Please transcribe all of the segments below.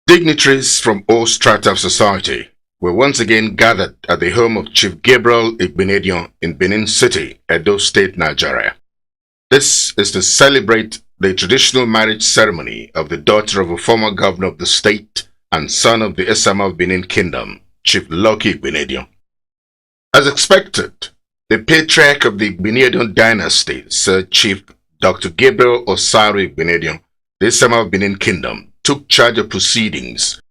Dignitaries from all strata of society were once again gathered at the home of Chief Gabriel Igbinedion in Benin City, Edo State, Nigeria. This is to celebrate the traditional marriage ceremony of the daughter of a former governor of the state and son of the Esama of Benin Kingdom, Chief Lucky Igbinedion. As expected, the patriarch of the Igbinedion dynasty, Sir Chief Dr. Gabriel Osaru Igbinedion, the Esama of Benin Kingdom, took charge of proceedings.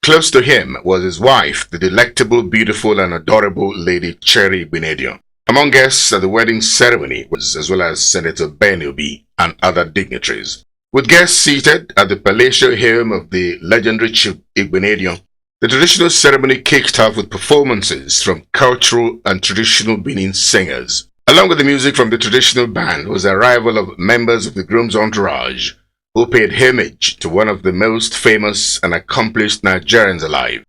Close to him was his wife, the delectable, beautiful, and adorable Lady Cherry Igbinedion. Among guests at the wedding ceremony was as well as Senator Ben Obi and other dignitaries. With guests seated at the palatial home of the legendary Chief Igbinedion, the traditional ceremony kicked off with performances from cultural and traditional Benin singers. Along with the music from the traditional band was the arrival of members of the groom's entourage, who paid homage to one of the most famous and accomplished Nigerians alive.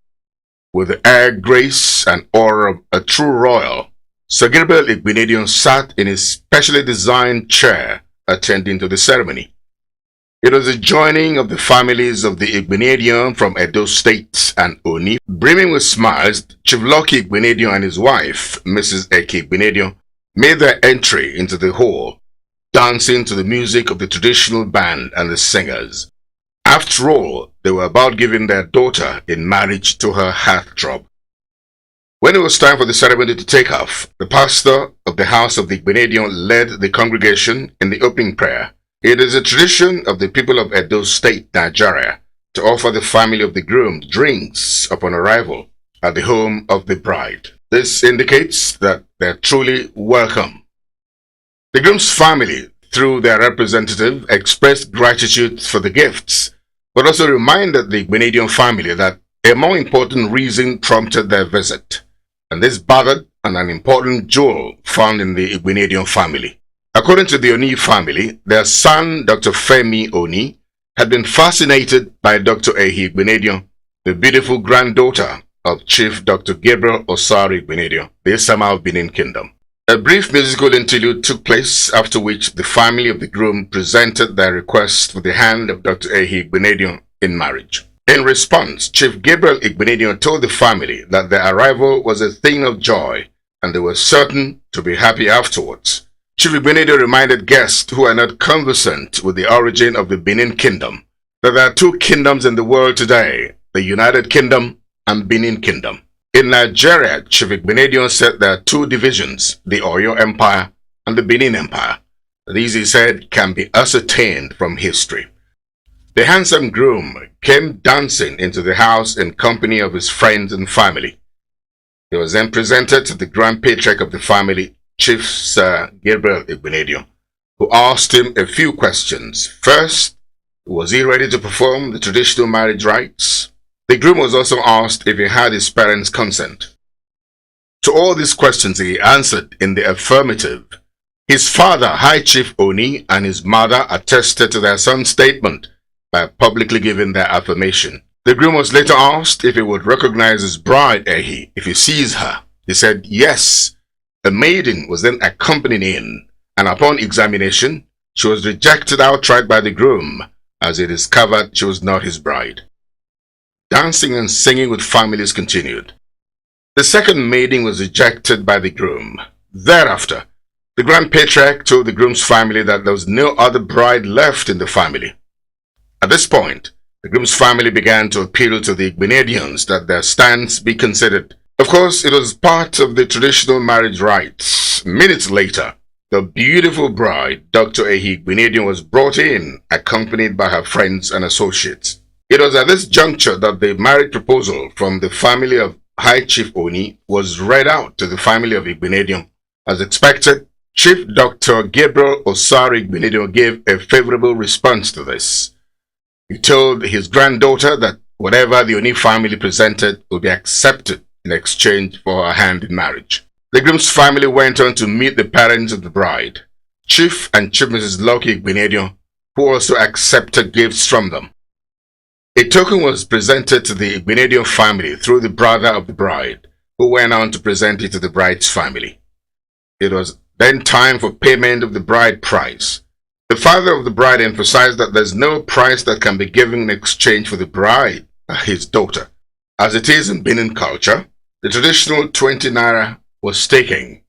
With the air, grace, and aura of a true royal, Sir Gabriel Igbinedion sat in his specially designed chair attending to the ceremony. It was the joining of the families of the Igbinedion from Edo State and Oni. Brimming with smiles, Chief Lucky Igbinedion and his wife, Mrs. Eke Igbinedion, made their entry into the hall, dancing to the music of the traditional band and the singers. After all, they were about giving their daughter in marriage to her heartthrob. When it was time for the ceremony to take off, the pastor of the house of the Igbinedion led the congregation in the opening prayer. It is a tradition of the people of Edo State, Nigeria, to offer the family of the groom drinks upon arrival at the home of the bride. This indicates that they are truly welcome. The groom's family, through their representative, expressed gratitude for the gifts, but also reminded the Igbinedion family that a more important reason prompted their visit, and this bothered on an important jewel found in the Igbinedion family. According to the Oni family, their son, Dr. Femi Oni, had been fascinated by Dr. Ehi Igbinedion, the beautiful granddaughter of Chief Dr. Gabriel Osaru Igbinedion, the Esama of Benin Kingdom. A brief musical interlude took place, after which the family of the groom presented their request for the hand of Dr. Ehi Igbinedion in marriage. In response, Chief Gabriel Igbinedion told the family that their arrival was a thing of joy and they were certain to be happy afterwards. Chief Igbinedion reminded guests who are not conversant with the origin of the Benin Kingdom that there are two kingdoms in the world today, the United Kingdom and Benin Kingdom. In Nigeria, Chief Igbinedion said there are two divisions, the Oyo Empire and the Benin Empire. These, he said, can be ascertained from history. The handsome groom came dancing into the house in company of his friends and family. He was then presented to the Grand Patriarch of the family, Chief Sir Gabriel Igbinedion, who asked him a few questions. First, was he ready to perform the traditional marriage rites? The groom was also asked if he had his parents' consent. To all these questions he answered in the affirmative. His father, High Chief Oni, and his mother attested to their son's statement by publicly giving their affirmation. The groom was later asked if he would recognize his bride, Ehi, if he sees her. He said yes. A maiden was then accompanied in, and upon examination, she was rejected outright by the groom, as he discovered she was not his bride. Dancing and singing with families continued. The second maiden was rejected by the groom. Thereafter, the Grand Patriarch told the groom's family that there was no other bride left in the family. At this point, the groom's family began to appeal to the Igbinedions that their stance be considered. Of course, it was part of the traditional marriage rites. Minutes later, the beautiful bride, Dr. Ehi Igbinedion, was brought in, accompanied by her friends and associates. It was at this juncture that the marriage proposal from the family of High Chief Oni was read out to the family of Igbinedion. As expected, Chief Dr. Gabriel Osaru Igbinedion gave a favorable response to this. He told his granddaughter that whatever the Oni family presented would be accepted in exchange for her hand in marriage. The groom's family went on to meet the parents of the bride, Chief and Chief Mrs. Lucky Igbinedion, who also accepted gifts from them. A token was presented to the Igbinedion family through the brother of the bride, who went on to present it to the bride's family. It was then time for payment of the bride price. The father of the bride emphasized that there's no price that can be given in exchange for the bride, his daughter. As it is in Benin culture, the traditional 20 naira was taken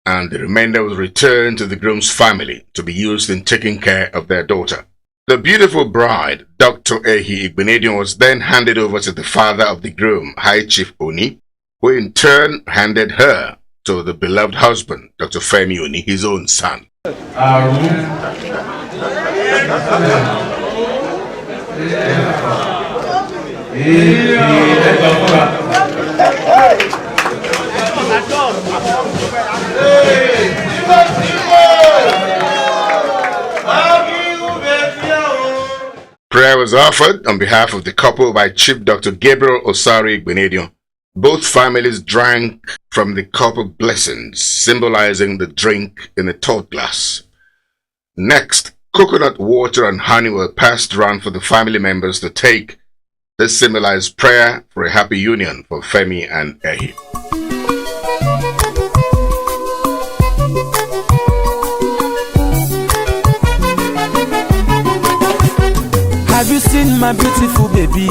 and the remainder was returned to the groom's family to be used in taking care of their daughter. The beautiful bride, Dr. Ehi Igbinedion, was then handed over to the father of the groom, High Chief Oni, who in turn handed her to the beloved husband, Dr. Femi Oni, his own son. Prayer was offered on behalf of the couple by Chief Dr. Gabriel Osari Igbinedion. Both families drank from the cup of blessings, symbolizing the drink in a third glass. Next, coconut water and honey were passed around for the family members to take. This symbolized prayer for a happy union for Femi and Ehi. Have you seen my beautiful baby?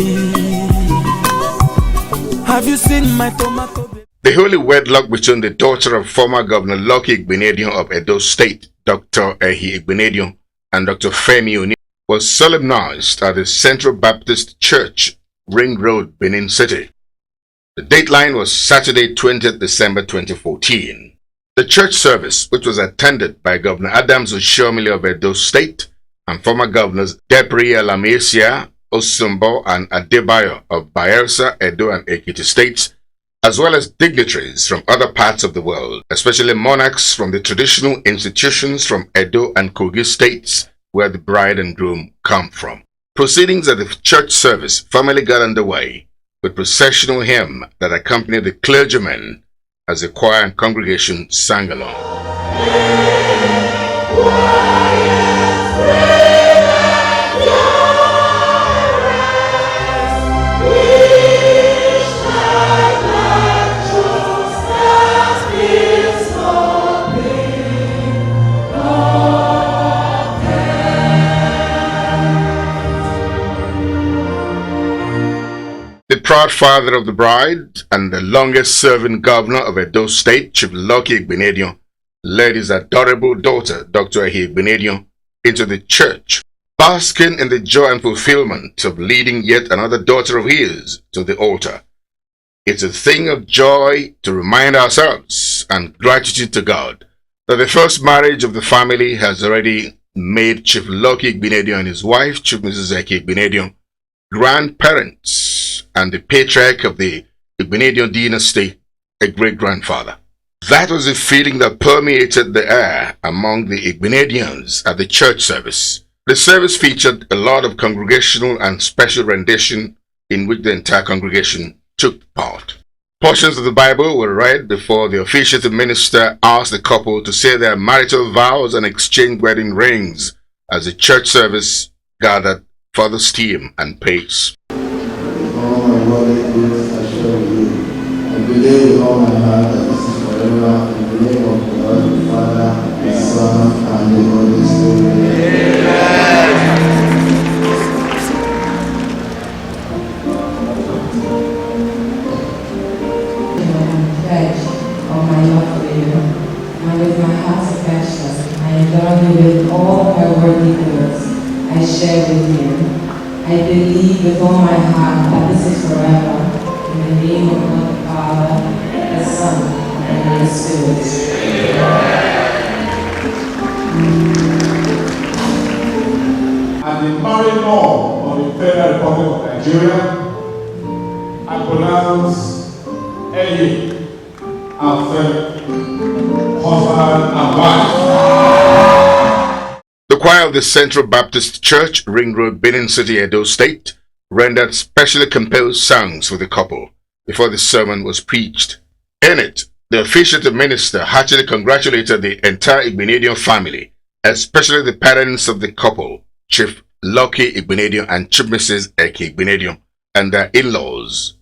Have you seen my tomato baby? The holy wedlock between the daughter of former Governor Lucky Igbinedion of Edo State, Dr. Ehi Igbinedion, and Dr. Femi Oni was solemnized at the Central Baptist Church, Ring Road, Benin City. The dateline was Saturday, 20th December 2014. The church service, which was attended by Governor Adams Oshiomhole of Edo State and former governors Gabriel Lamesia, Osumbo, and Adebayo of Bayelsa, Edo, and Ekiti states, as well as dignitaries from other parts of the world, especially monarchs from the traditional institutions from Edo and Kogi states, where the bride and groom come from. Proceedings at the church service formally got underway with processional hymn that accompanied the clergymen as the choir and congregation sang along. The proud father of the bride and the longest-serving governor of Edo State, Chief Lucky Igbinedion, led his adorable daughter, Dr. Ehi Igbinedion, into the church, basking in the joy and fulfillment of leading yet another daughter of his to the altar. It's a thing of joy to remind ourselves and gratitude to God that the first marriage of the family has already made Chief Lucky Igbinedion and his wife, Chief Mrs. Eki Igbinedion, grandparents and the patriarch of the Igbinedion dynasty, a great-grandfather. That was the feeling that permeated the air among the Igbinedions at the church service. The service featured a lot of congregational and special rendition in which the entire congregation took part. Portions of the Bible were read before the officiating minister asked the couple to say their marital vows and exchange wedding rings as the church service gathered further steam and pace. All my worldly goods I share with you. I believe with all my heart that this is forever. In the name of God, the Father, the Son, and the Holy Spirit. Pledge of my love for you, and with my heart's affection, I enjoy you with all my worldly goods I share with you. I believe with all my heart that this is forever. In the name of God the Father, the Son, and the Holy Spirit. As the married law of the Federal Republic of Nigeria, I pronounce Ehi and Femi husband and wife. The choir of the Central Baptist Church, Ring Road, Benin City, Edo State, rendered specially composed songs for the couple before the sermon was preached. In it, the officiating minister heartily congratulated the entire Igbinedion family, especially the parents of the couple, Chief Lucky Igbinedion and Chief Mrs. Eki Igbinedion, and their in-laws.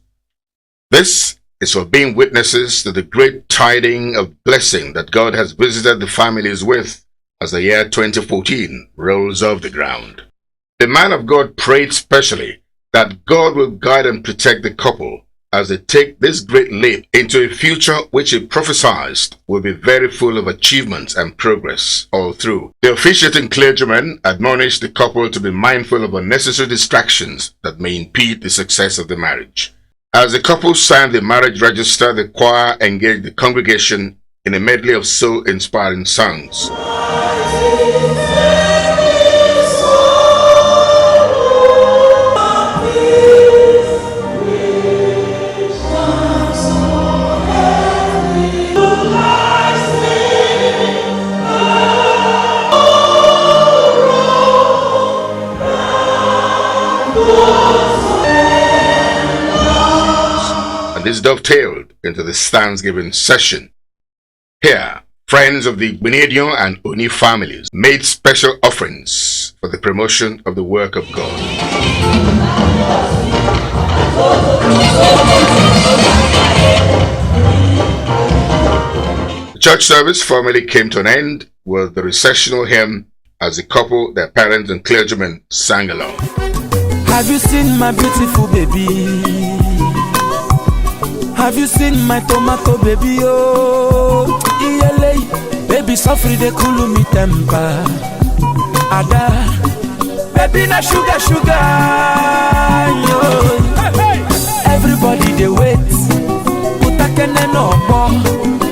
This is for being witnesses to the great tidings of blessing that God has visited the families with as the year 2014 rolls off the ground. The man of God prayed specially that God will guide and protect the couple as they take this great leap into a future which he prophesied will be very full of achievements and progress all through. The officiating clergyman admonished the couple to be mindful of unnecessary distractions that may impede the success of the marriage. As the couple signed the marriage register, the choir engaged the congregation in a medley of soul-inspiring songs. This dovetailed into the Thanksgiving session. Here, friends of the Igbinedion and Oni families made special offerings for the promotion of the work of God. The church service formally came to an end with the recessional hymn as the couple, their parents, and clergymen sang along. Have you seen my beautiful baby? Have you seen my tomato baby? Oh, ELA, baby, suffer the cool me temper. Ada, baby, na sugar, yo. Everybody they wait. Utakene no more.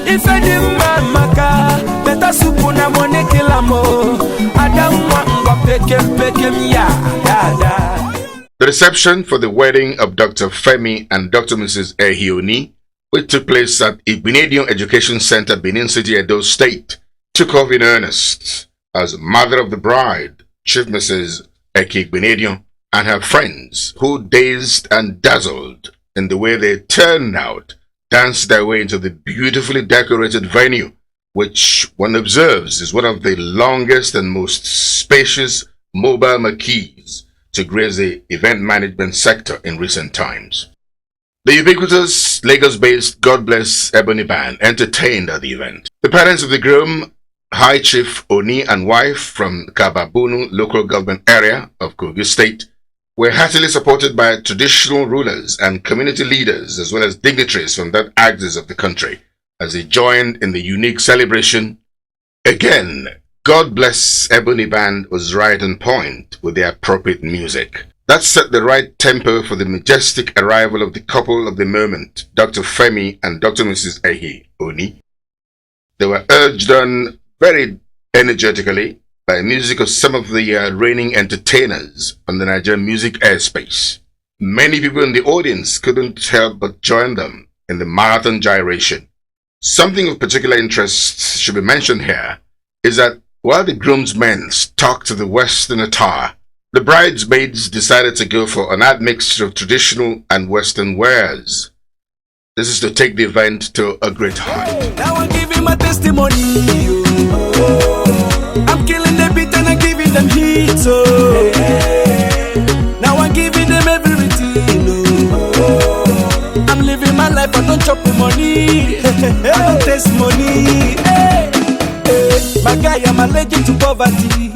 If I didn't maka, better soup na money kilamo. Ada mwa pekem ya, ada. The reception for the wedding of Dr. Femi and Dr. Mrs. Ehioni, which took place at Igbinedion Education Center, Benin City, Edo State, took off in earnest as mother of the bride, Chief Mrs. Igbinedion, and her friends, who dazed and dazzled in the way they turned out, danced their way into the beautifully decorated venue, which one observes is one of the longest and most spacious mobile marquees to grace the event management sector in recent times. The ubiquitous Lagos-based God Bless Ebony Band entertained at the event. The parents of the groom, High Chief Oni and wife from Kababunu local government area of Kogi State, were heartily supported by traditional rulers and community leaders as well as dignitaries from that axis of the country as they joined in the unique celebration. Again, God Bless Ebony Band was right on point with the appropriate music. That set the right tempo for the majestic arrival of the couple of the moment, Dr. Femi and Dr. Mrs. Ehi Oni. They were urged on very energetically by music of some of the reigning entertainers on the Nigerian music airspace. Many people in the audience couldn't help but join them in the marathon gyration. Something of particular interest should be mentioned here is that while the groomsmen stalked to the western attire, the bridesmaids decided to go for an admixture of traditional and western wares. This is to take the event to a great height. Now I'm giving my testimony. I'm killing the beat and I'm giving them heat. Now I'm giving them everything. I'm living my life, I don't chop the money. I don't taste money. My guy, I'm allergic to poverty.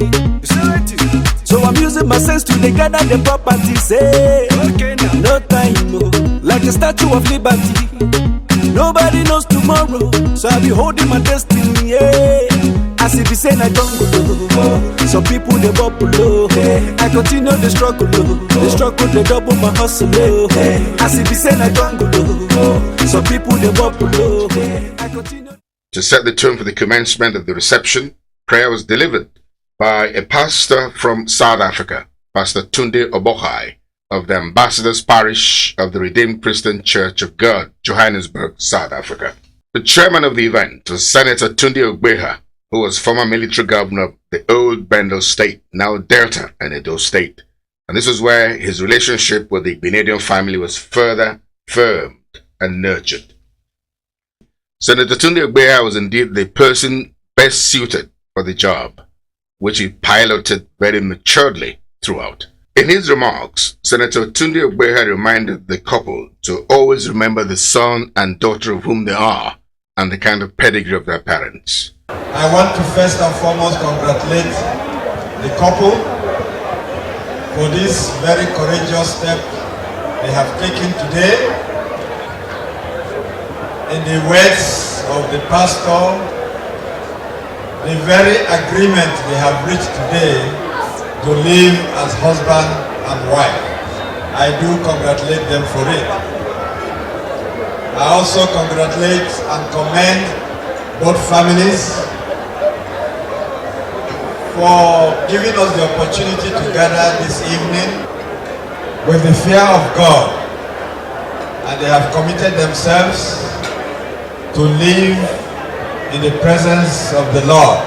So I'm using my sense to gather the properties. Okay, no time, no. Like a statue of liberty. Nobody knows tomorrow, so I'll be holding my destiny. As if it's saying I don't go. Some people they bubble. I continue the struggle. The struggle they double my hustle. As if it's saying I don't go. Some people they bubble. I continue. To set the tone for the commencement of the reception, prayer was delivered by a pastor from South Africa, Pastor Tunde Obohai, of the Ambassadors Parish of the Redeemed Christian Church of God, Johannesburg, South Africa. The chairman of the event was Senator Tunde Ogbeha, who was former military governor of the old Bendel State, now Delta and Edo State. And this was where his relationship with the Igbinedion family was further firmed and nurtured. Senator Tunde Ogbeha was indeed the person best suited for the job, which he piloted very maturely throughout. In his remarks, Senator Tunde Ogbeha reminded the couple to always remember the son and daughter of whom they are and the kind of pedigree of their parents. I want to first and foremost congratulate the couple for this very courageous step they have taken today. In the words of the pastor, the very agreement they have reached today to live as husband and wife, I do congratulate them for it. I also congratulate and commend both families for giving us the opportunity to gather this evening with the fear of God, and they have committed themselves to live in the presence of the Lord.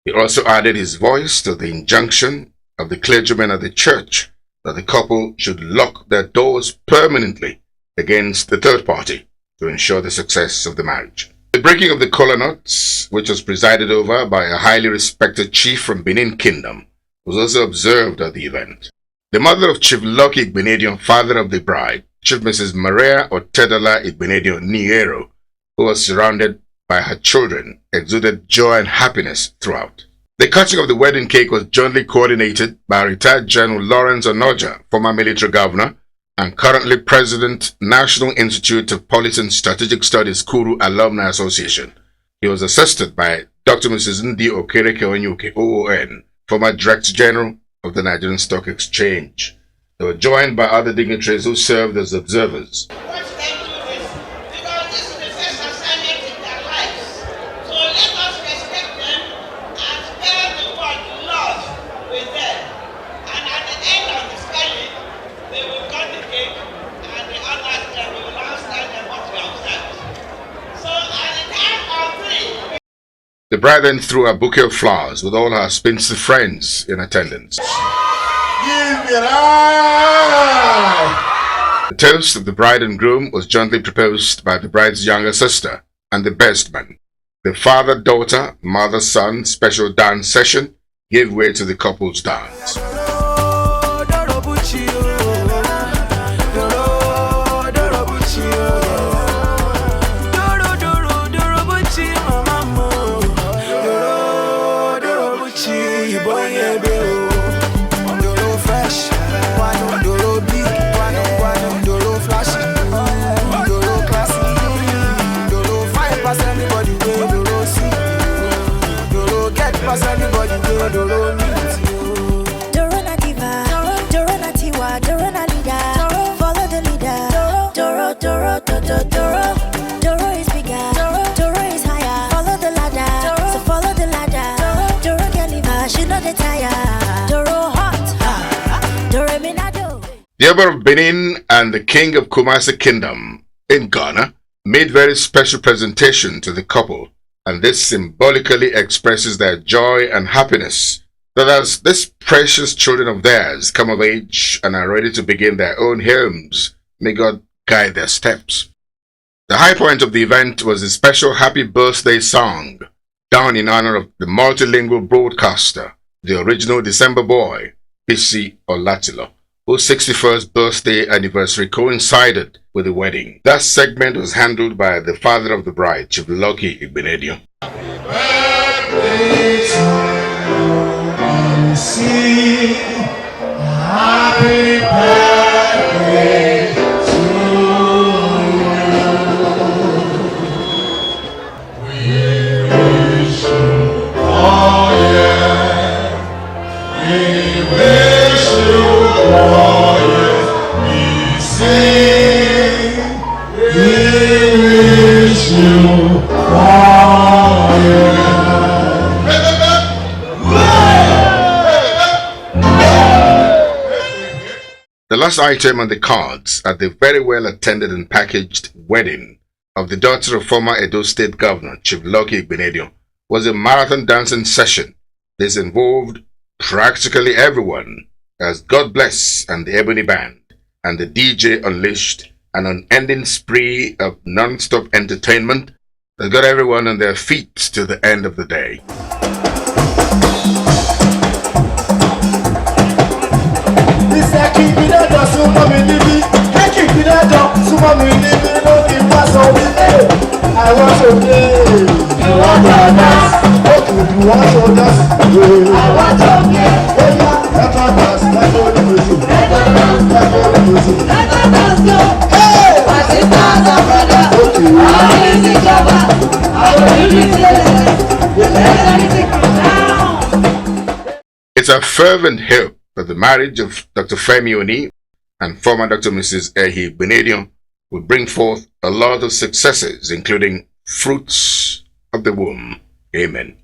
He also added his voice to the injunction of the clergymen of the church that the couple should lock their doors permanently against the third party to ensure the success of the marriage. The breaking of the kola nuts, which was presided over by a highly respected chief from Benin Kingdom, was also observed at the event. The mother of Chief Lucky Igbinedion, father of the bride, Chief Mrs. Maria Otedola Igbinedion Niero, who was surrounded by her children, exuded joy and happiness throughout. The cutting of the wedding cake was jointly coordinated by retired General Lawrence Onoja, former military governor, and currently President, National Institute of Policy and Strategic Studies Kuru Alumni Association. He was assisted by Dr. Mrs. Ndi Okereke Onyuke, OON, former Director General of the Nigerian Stock Exchange. They were joined by other dignitaries who served as observers. The bride then threw a bouquet of flowers with all her spinster friends in attendance. The toast of the bride and groom was jointly proposed by the bride's younger sister and the best man. The father-daughter, mother-son special dance session gave way to the couple's dance. The Emperor of Benin and the King of Kumasi Kingdom in Ghana made very special presentation to the couple, and this symbolically expresses their joy and happiness that as these precious children of theirs come of age and are ready to begin their own homes, may God guide their steps. The high point of the event was a special happy birthday song done in honor of the multilingual broadcaster, the original December boy, Bisi Olatilo, whose 61st birthday anniversary coincided with the wedding. That segment was handled by the father of the bride, Chief Lucky Igbinedion. Happy birthday to you, happy birthday to you. We wish you all year. We wish you all year. We sing. We wish you all year. The last item on the cards at the very well attended and packaged wedding of the daughter of former Edo State Governor Chief Lucky Igbinedion was a marathon dancing session. This involved practically everyone, as God Bless and the Ebony Band and the DJ unleashed an unending spree of non-stop entertainment that got everyone on their feet till the end of the day. I want to play. You want to dance? Okay, you want to dance? I want to play. Oh yeah, let us dance. Let us dance. It's a fervent hope that the marriage of Dr. Femi Oni and former Dr. Mrs. Igbinedion will bring forth a lot of successes, including fruits of the womb. Amen.